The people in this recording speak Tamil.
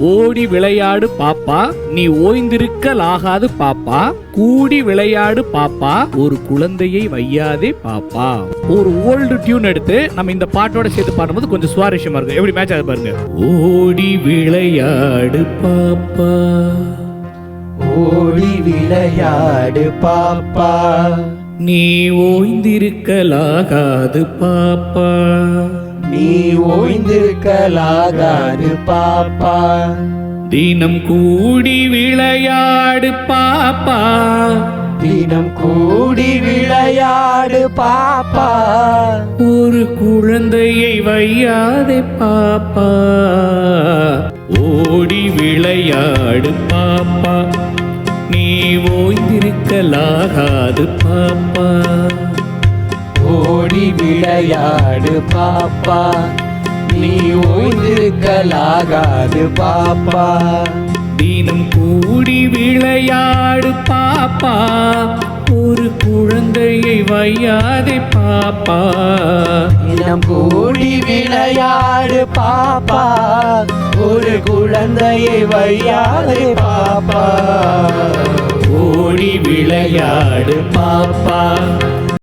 ஓடி விளையாடு பாப்பா, நீ ஓய்ந்திருக்கலாகாது பாப்பா, கூடி விளையாடு பாப்பா, ஒரு குழந்தையை வையாதே பாப்பா. ஒரு ஓல்டு டியூன் எடுத்து நம்ம இந்த பாட்டோட சேர்த்து பாடும்போது கொஞ்சம் சுவாரஸ்யமா இருக்கும். எப்படி மேட்ச் ஆகுது பாருங்க. ஓடி விளையாடு பாப்பா, ஓடி விளையாடு பாப்பா, நீ ஓய்ந்திருக்கலாகாது பாப்பா, நீ ஓய்ந்திருக்கலாகாது பாப்பா, தினம் கூடி விளையாடு பாப்பா, தினம் கூடி விளையாடு பாப்பா, ஒரு குழந்தையை வையாதே பாப்பா. ஓடி விளையாடு பாப்பா, நீ ஓய்ந்திருக்கலாகாது பாப்பா, ஓடி விளையாடு பாப்பா, நீ ஓய்ந்திருக்கலாகாது பாப்பா, தினம் கூடி விளையாடு பாப்பா, ஒரு குழந்தையை வையாதே பாப்பா. தினம் கூடி விளையாடு பாப்பா, ஒரு குழந்தையை வையாதே பாப்பா, ஓடி விளையாடு பாப்பா,